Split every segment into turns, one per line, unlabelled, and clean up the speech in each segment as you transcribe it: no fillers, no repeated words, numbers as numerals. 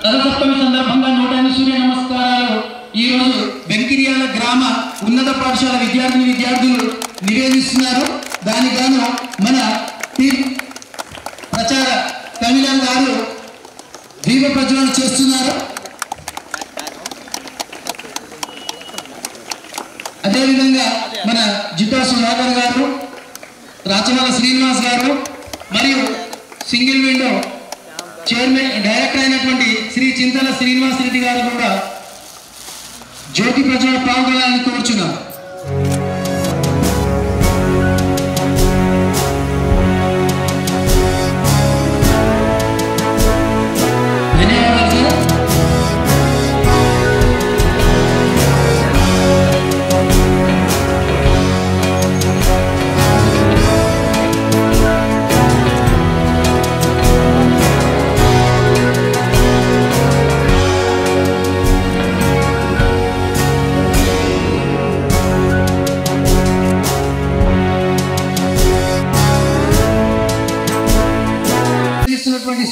రథసప్తమి సందర్భంగా 108 సూర్య నమస్కారాలు ఈరోజు వెంకిర్యాల గ్రామ ఉన్నత పాఠశాల విద్యార్థులు నివేదిస్తున్నారు. దానికి గాను మన టీమ్ ప్రచార తమిళం గారు దీప ప్రజ్వలన చేస్తున్నారు. అదేవిధంగా మన జిట్టా సుధాకర్ గారు, రాచమల శ్రీనివాస్ గారు మరియు సింగిల్ విండో చైర్మన్ డైరెక్టర్ అయినటువంటి శ్రీ చింతల శ్రీనివాస్ రెడ్డి గారు కూడా జ్యోతి ప్రజ్వలన పాల్గొనాలని కోరుచున్నాం.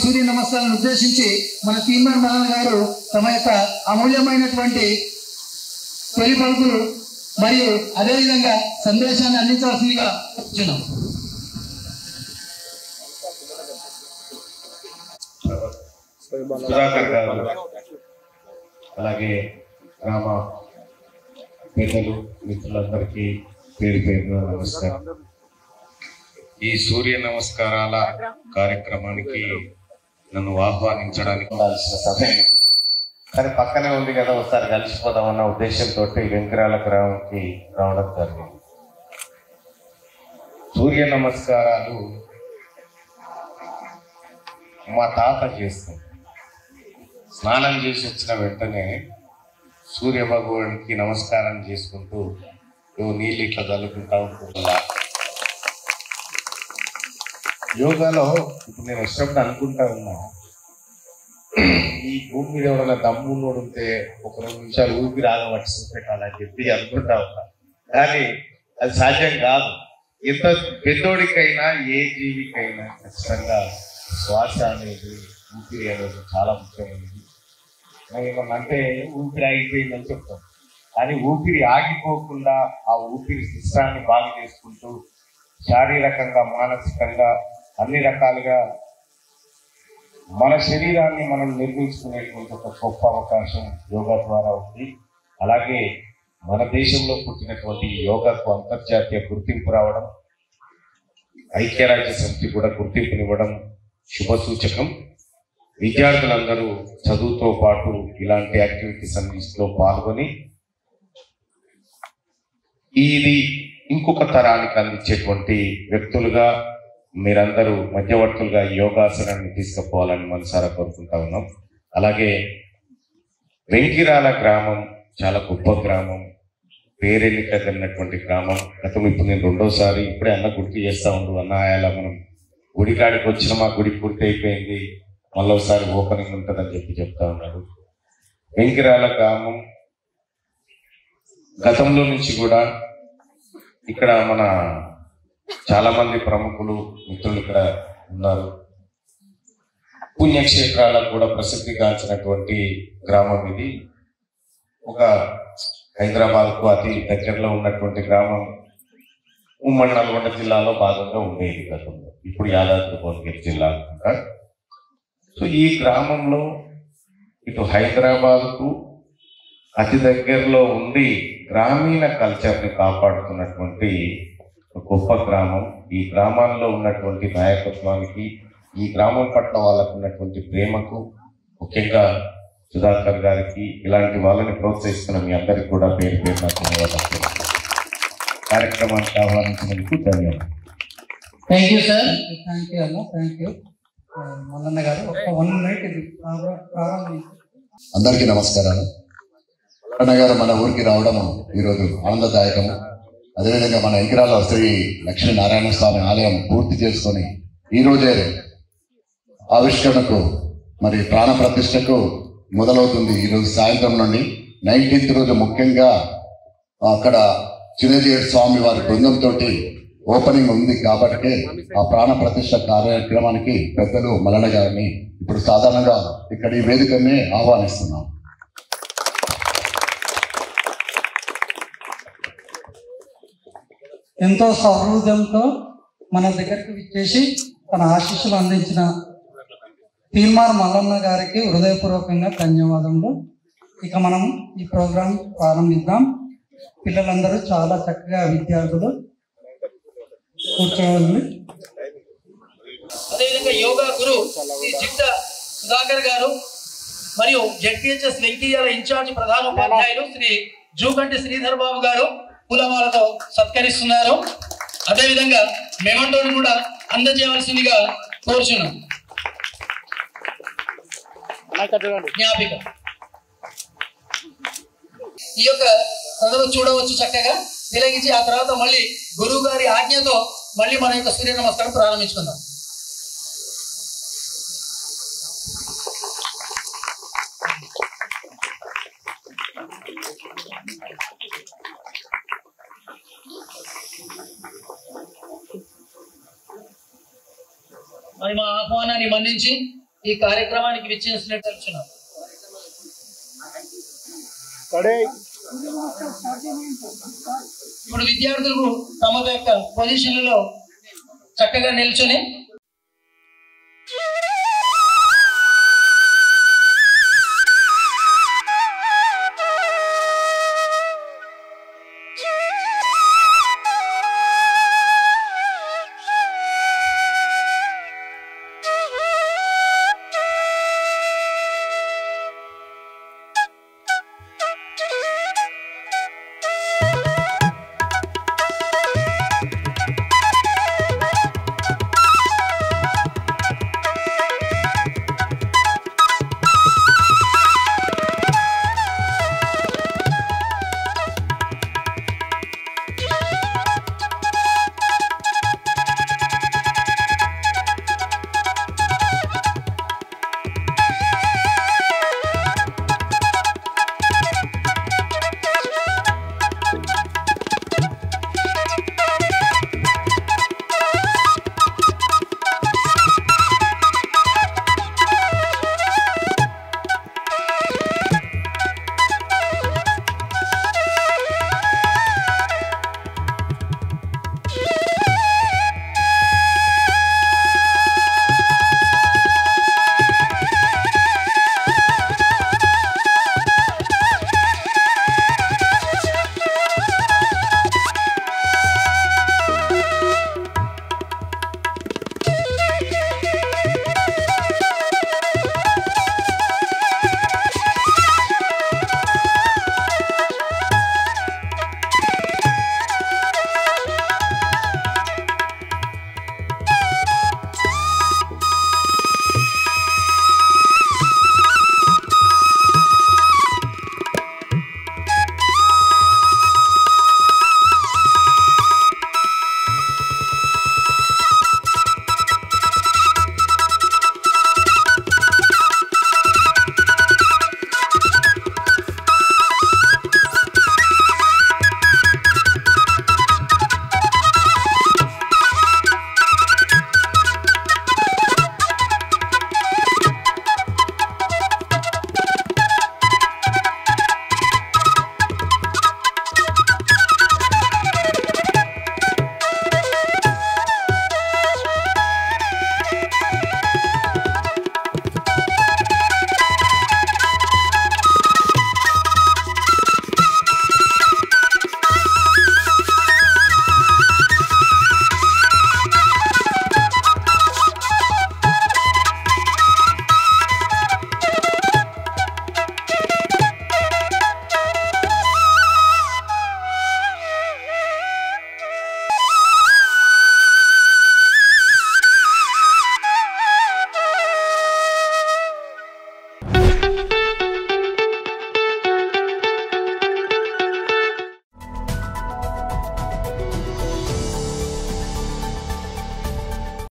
సూర్య నమస్కారాలను ఉద్దేశించి మన తీర్మాన్ మల్లన్న గారు తమ యొక్క అమూల్యమైనటువంటి తొలి పలుకులు మరియు అదేవిధంగా సందేశాన్ని అందించాల్సిందిగా కూర్చున్నాం.
సుధాకర్ గారు అలాగే గ్రామ పెద్దలు మిత్రులందరికీ పేరు పేరున నమస్కారం. ఈ సూర్య నమస్కారాల కార్యక్రమానికి నన్ను ఆహ్వానించడానికి ఉండాల్సిన సమయం కానీ పక్కనే ఉంది కదా, ఒకసారి కలిసిపోదామన్న ఉద్దేశంతో వెంకిరాల గ్రామంకి రావడం జరిగింది. సూర్య నమస్కారాలు మా తాత చేస్తుంది. స్నానం చేసి వచ్చిన వెంటనే సూర్య భగవానికి నమస్కారం చేసుకుంటూ నీళ్ళు ఇట్లా చల్లుకుంటా ఉంటుందా. యోగాలో ఇప్పుడు నేను వచ్చినప్పుడు అనుకుంటా ఉన్నా, ఈ భూమి మీద ఎవరైనా దమ్మున్నోడు ఉంటే ఒక 2 నిమిషాలు ఊపిరి ఆగబట్టి పెట్టాలని చెప్పి అనుకుంటా ఉన్నా. కానీ అది సాధ్యం కాదు. ఎంత పెద్దోడికైనా ఏ జీవికైనా ఖచ్చితంగా శ్వాస అనేది, ఊపిరి అనేది చాలా ముఖ్యమైనది. ఏమన్నంటే ఊపిరి ఆగిపోయిందని చెప్తాం, కానీ ఊపిరి ఆగిపోకుండా ఆ ఊపిరి సిస్టాన్ని బాగు చేసుకుంటూ శారీరకంగా మానసికంగా అన్ని రకాలుగా మన శరీరాన్ని మనం నిర్మించుకునేటువంటి ఒక గొప్ప అవకాశం యోగా ద్వారా ఉంది. అలాగే మన దేశంలో పుట్టినటువంటి యోగాకు అంతర్జాతీయ గుర్తింపు రావడం, ఐక్యరాజ్య సమితి కూడా గుర్తింపునివ్వడం శుభసూచకం. విద్యార్థులందరూ చదువుతో పాటు ఇలాంటి యాక్టివిటీస్ అన్నిటిలో పాల్గొని ఇది ఇంకొక తరానికి అందించేటువంటి వ్యక్తులుగా మీరందరూ మధ్యవర్తులుగా యోగాసనాన్ని తీసుకుపోవాలని మనసారా కోరుకుంటా ఉన్నాం. అలాగే వెంకిరాల గ్రామం చాలా గొప్ప గ్రామం, పేరెన్నికన్నటువంటి గ్రామం. గతం ఇప్పుడు నేను 2వ సారి ఇప్పుడే అన్న గుడికి చేస్తా ఉండు అన్న అలా మనం గుడికాడికి వచ్చిన మా గుడి పూర్తి అయిపోయింది, మళ్ళీ ఒకసారి ఓపెనింగ్ ఉంటుందని చెప్తా ఉన్నాడు. వెంకిరాల గ్రామం గతంలో నుంచి కూడా ఇక్కడ మన చాలా మంది ప్రముఖులు మిత్రులు ఇక్కడ ఉన్నారు. పుణ్యక్షేత్రాలకు కూడా ప్రసిద్ధిగాంచినటువంటి గ్రామం ఇది. ఒక హైదరాబాద్కు అతి దగ్గరలో ఉన్నటువంటి గ్రామం. ఉమ్మడి నల్గొండ జిల్లాలో భాగంగా ఉండేది గతంలో, ఇప్పుడు యాదాద్రి భువనగిరి జిల్లా అనుకుంటా. సో ఈ గ్రామంలో ఇటు హైదరాబాద్కు అతి దగ్గరలో ఉండి గ్రామీణ కల్చర్ని కాపాడుతున్నటువంటి గొప్ప గ్రామం. ఈ గ్రామాల్లో ఉన్నటువంటి నాయకత్వానికి, ఈ గ్రామం పట్ల వాళ్ళకు ఉన్నటువంటి ప్రేమకు, ముఖ్యంగా సుధాకర్ గారికి, ఇలాంటి వాళ్ళని ప్రోత్సహిస్తున్న మీ అందరికీ కూడా పేరు పేరున ధన్యవాదాలు. కార్యక్రమానికి ఆహ్వానించినందుకు ధన్యవాదాలు.
Thank you sir. Thank you అన్న. Thank you Mallanna garu. ఒక 1 మినిట్ ఇది ప్రారంభించి.
అందరికీ నమస్కారాలు. మల్లన్న గారు మన ఊరికి రావడం ఈరోజు ఆనందదాయకము. అదేవిధంగా మన వెంకిరాల శ్రీ లక్ష్మీనారాయణ స్వామి ఆలయం పూర్తి చేసుకొని ఈరోజే ఆవిష్కరణకు మరి ప్రాణ ప్రతిష్టకు మొదలవుతుంది. ఈరోజు సాయంత్రం నుండి 19th రోజు ముఖ్యంగా అక్కడ చిన్నజీవి స్వామి వారి బృందంతో ఓపెనింగ్ ఉంది కాబట్టి ఆ ప్రాణ ప్రతిష్ఠ కార్యక్రమానికి పెద్దలు మల్లన్న గారిని ఇప్పుడు సాధారణంగా ఇక్కడ ఈ వేదికనే ఆహ్వానిస్తున్నాం.
ఎంతో సౌహృదంతో మన దగ్గరికి విచ్చేసి తన ఆశీస్సులు అందించిన తీర్మార్ మల్లన్న గారికి హృదయపూర్వకంగా ధన్యవాదములు. ఇక మనం ఈ ప్రోగ్రాం ప్రారంభిద్దాం. పిల్లలందరూ చాలా చక్కగా విద్యార్థులు కూర్చోవాలి.
అదేవిధంగా యోగా గురు శ్రీ జిట్ట సుధాకర్ గారు మరియు జెడ్పీహెచ్ఎస్ వెంకయ్యాల ఇన్ఛార్జ్ ప్రధానోపాధ్యాయులు శ్రీ జూకంటి శ్రీధర్ బాబు గారు పూలమాలతో సత్కరిస్తున్నారు. అదేవిధంగా మెమంటోని కూడా అందజేయవలసిందిగా కోరుచున్నాం. జ్ఞాపిక ఈ యొక్క చదువు చూడవచ్చు చక్కగా తిలగించి ఆ తర్వాత మళ్ళీ గురువు గారి ఆజ్ఞతో మళ్ళీ మన యొక్క సూర్య నమస్కారం ప్రారంభించుకుందాం. మరి మా ఆహ్వానాన్ని మన్నించి ఈ కార్యక్రమానికి విచ్చేసినట్టు తెలుసున్నాం. ఇప్పుడు విద్యార్థులు తమ యొక్క పొజిషన్లలో చక్కగా నిల్చొని